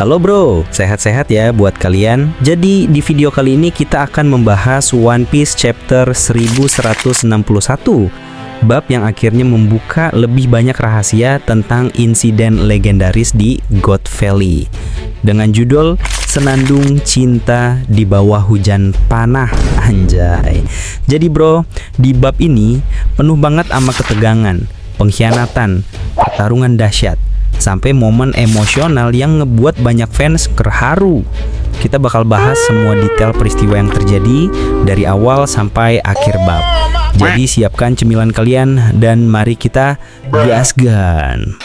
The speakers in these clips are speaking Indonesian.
Halo bro, sehat-sehat ya buat kalian. Jadi di video kali ini kita akan membahas One Piece chapter 1161, bab yang akhirnya membuka lebih banyak rahasia tentang insiden legendaris di God Valley, dengan judul Senandung Cinta di Bawah Hujan Panah. Anjay. Jadi bro, di bab ini penuh banget sama ketegangan, pengkhianatan, pertarungan dahsyat, sampai momen emosional yang ngebuat banyak fans terharu. Kita bakal bahas semua detail peristiwa yang terjadi dari awal sampai akhir bab. Jadi siapkan cemilan kalian dan mari kita gaskan.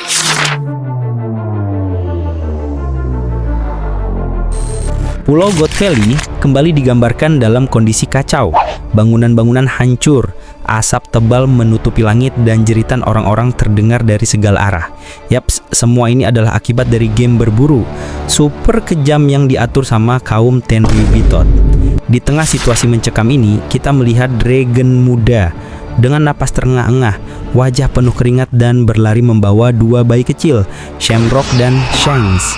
Pulau God Valley kembali digambarkan dalam kondisi kacau. Bangunan-bangunan hancur, asap tebal menutupi langit, dan jeritan orang-orang terdengar dari segala arah. Yaps, semua ini adalah akibat dari game berburu super kejam yang diatur sama kaum Tenryubitot. Di tengah situasi mencekam ini, kita melihat Dragon muda dengan napas terengah-engah, wajah penuh keringat, dan berlari membawa dua bayi kecil, Shamrock dan Shanks.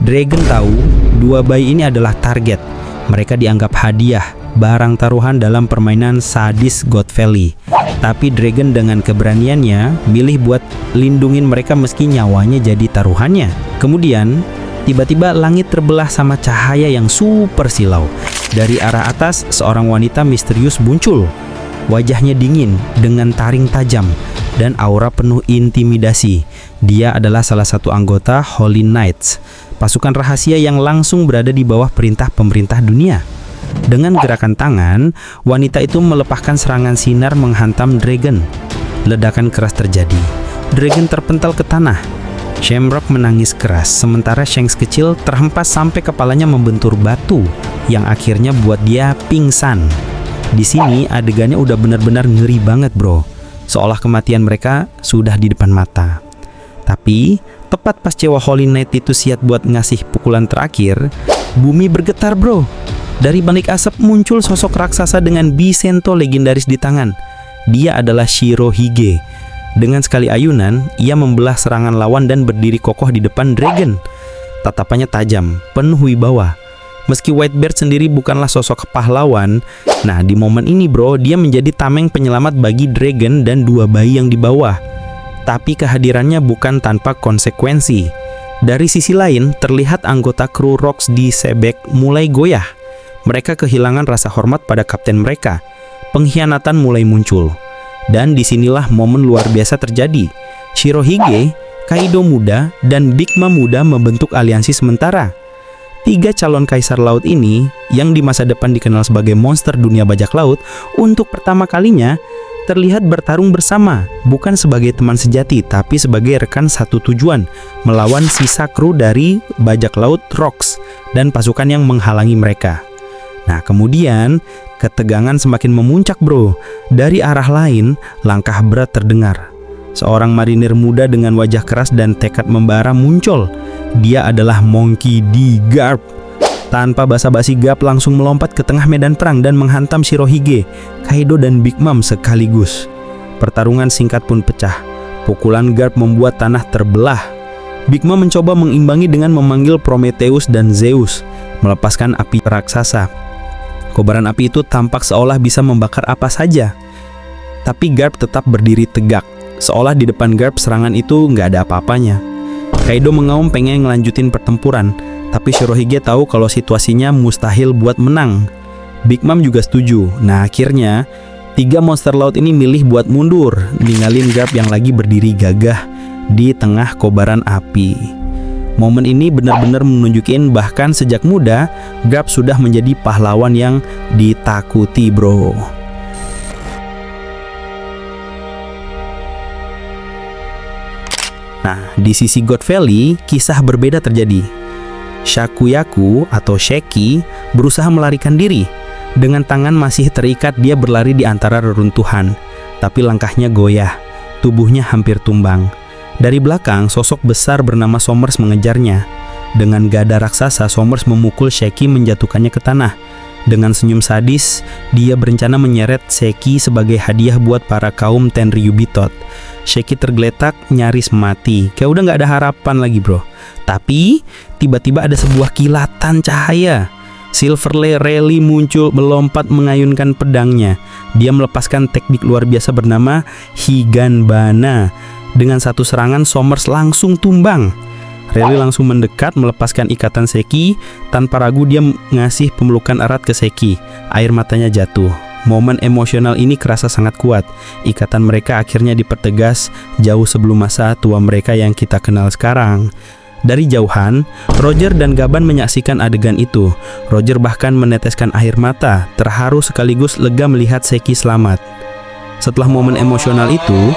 Dragon tahu dua bayi ini adalah target. Mereka dianggap hadiah, barang taruhan dalam permainan sadis God Valley. Tapi Dragon dengan keberaniannya milih buat lindungin mereka meski nyawanya jadi taruhannya. Kemudian tiba-tiba langit terbelah sama cahaya yang super silau. Dari arah atas seorang wanita misterius muncul. Wajahnya dingin dengan taring tajam dan aura penuh intimidasi. Dia adalah salah satu anggota Holy Knights, pasukan rahasia yang langsung berada di bawah perintah pemerintah dunia. Dengan gerakan tangan, wanita itu melepaskan serangan sinar menghantam Dragon. Ledakan keras terjadi. Dragon terpental ke tanah. Shamrock menangis keras, sementara Shanks kecil terhempas sampai kepalanya membentur batu, yang akhirnya buat dia pingsan. Di sini adegannya udah benar-benar ngeri banget bro, seolah kematian mereka sudah di depan mata. Tapi tepat pas Cewa Holy Knight itu siap buat ngasih pukulan terakhir, bumi bergetar bro. Dari balik asap muncul sosok raksasa dengan Bisento legendaris di tangan. Dia adalah Shirohige. Dengan sekali ayunan, ia membelah serangan lawan dan berdiri kokoh di depan Dragon. Tatapannya tajam, penuh wibawa. Meski Whitebeard sendiri bukanlah sosok pahlawan, nah di momen ini bro, dia menjadi tameng penyelamat bagi Dragon dan dua bayi yang di bawah. Tapi kehadirannya bukan tanpa konsekuensi. Dari sisi lain, terlihat anggota kru Rocks di Sebek mulai goyah. Mereka kehilangan rasa hormat pada kapten mereka. Pengkhianatan mulai muncul. Dan disinilah momen luar biasa terjadi. Shirohige, Kaido muda, dan Big Mom muda membentuk aliansi sementara. Tiga calon kaisar laut ini, yang di masa depan dikenal sebagai monster dunia bajak laut, untuk pertama kalinya terlihat bertarung bersama, bukan sebagai teman sejati, tapi sebagai rekan satu tujuan, melawan sisa kru dari bajak laut Rocks dan pasukan yang menghalangi mereka. Nah kemudian ketegangan semakin memuncak bro. Dari arah lain langkah berat terdengar. Seorang marinir muda dengan wajah keras dan tekad membara muncul. Dia adalah Monkey D. Garp. Tanpa basa-basi, Garp langsung melompat ke tengah medan perang dan menghantam Shirohige, Kaido, dan Big Mom sekaligus. Pertarungan singkat pun pecah. Pukulan Garp membuat tanah terbelah. Big Mom mencoba mengimbangi dengan memanggil Prometheus dan Zeus, melepaskan api raksasa. Kobaran api itu tampak seolah bisa membakar apa saja. Tapi Garp tetap berdiri tegak, seolah di depan Garp serangan itu nggak ada apa-apanya. Kaido mengaum pengen ngelanjutin pertempuran, tapi Shirohige tahu kalau situasinya mustahil buat menang. Big Mom juga setuju. Nah akhirnya tiga monster laut ini milih buat mundur, ninggalin Garp yang lagi berdiri gagah di tengah kobaran api. Momen ini benar-benar menunjukin bahkan sejak muda Garp sudah menjadi pahlawan yang ditakuti bro. Nah, di sisi God Valley, kisah berbeda terjadi. Shakuyaku atau Sheki berusaha melarikan diri. Dengan tangan masih terikat, dia berlari di antara reruntuhan. Tapi langkahnya goyah, tubuhnya hampir tumbang. Dari belakang, sosok besar bernama Somers mengejarnya. Dengan gada raksasa, Somers memukul Sheki menjatuhkannya ke tanah. Dengan senyum sadis, dia berencana menyeret Seki sebagai hadiah buat para kaum Tenryubitot. Seki tergeletak nyaris mati. Kayak udah nggak ada harapan lagi bro. Tapi tiba-tiba ada sebuah kilatan cahaya. Silverle Rayleigh muncul melompat mengayunkan pedangnya. Dia melepaskan teknik luar biasa bernama Higanbana. Dengan satu serangan Somers langsung tumbang. Rayleigh langsung mendekat melepaskan ikatan Seki. Tanpa ragu dia ngasih pemelukan erat ke Seki. Air matanya jatuh. Momen emosional ini kerasa sangat kuat. Ikatan mereka akhirnya dipertegas jauh sebelum masa tua mereka yang kita kenal sekarang. Dari jauhan, Roger dan Gaban menyaksikan adegan itu. Roger bahkan meneteskan air mata, terharu sekaligus lega melihat Seki selamat. Setelah momen emosional itu,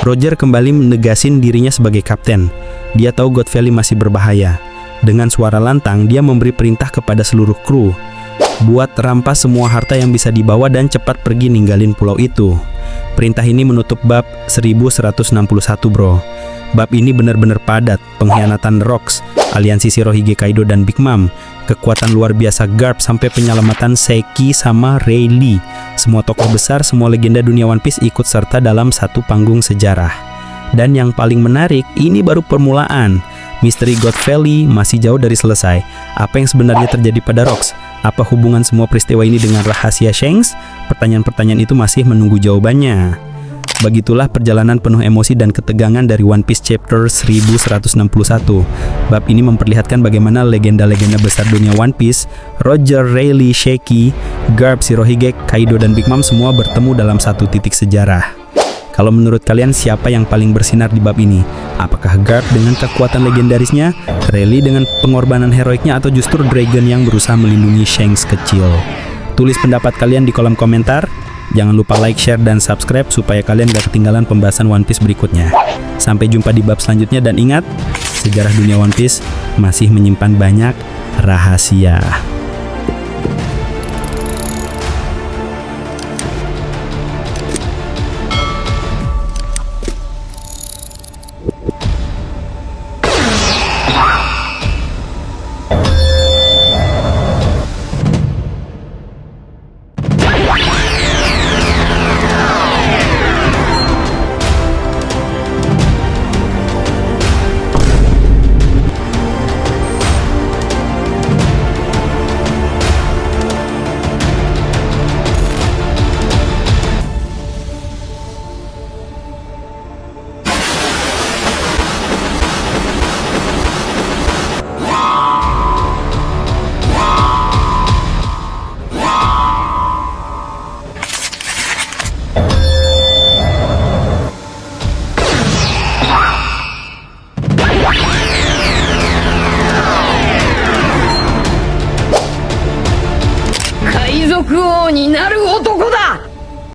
Roger kembali menegasin dirinya sebagai kapten. Dia tahu God Valley masih berbahaya. Dengan suara lantang, dia memberi perintah kepada seluruh kru. Buat rampas semua harta yang bisa dibawa dan cepat pergi ninggalin pulau itu. Perintah ini menutup bab 1161 bro. Bab ini benar-benar padat. Pengkhianatan Rocks, aliansi Shirohige Kaido dan Big Mom, kekuatan luar biasa Garp sampai penyelamatan Seki sama Rayleigh. Semua tokoh besar, semua legenda dunia One Piece ikut serta dalam satu panggung sejarah. Dan yang paling menarik, ini baru permulaan. Misteri God Valley masih jauh dari selesai. Apa yang sebenarnya terjadi pada Rocks? Apa hubungan semua peristiwa ini dengan rahasia Shanks? Pertanyaan-pertanyaan itu masih menunggu jawabannya. Begitulah perjalanan penuh emosi dan ketegangan dari One Piece Chapter 1161. Bab ini memperlihatkan bagaimana legenda-legenda besar dunia One Piece, Roger, Rayleigh, Sheki, Garp, Shirohige, Kaido, dan Big Mom semua bertemu dalam satu titik sejarah. Kalau menurut kalian siapa yang paling bersinar di bab ini? Apakah Garp dengan kekuatan legendarisnya, Rayleigh dengan pengorbanan heroiknya, atau justru Dragon yang berusaha melindungi Shanks kecil? Tulis pendapat kalian di kolom komentar. Jangan lupa like, share, dan subscribe supaya kalian gak ketinggalan pembahasan One Piece berikutnya. Sampai jumpa di bab selanjutnya dan ingat, sejarah dunia One Piece masih menyimpan banyak rahasia.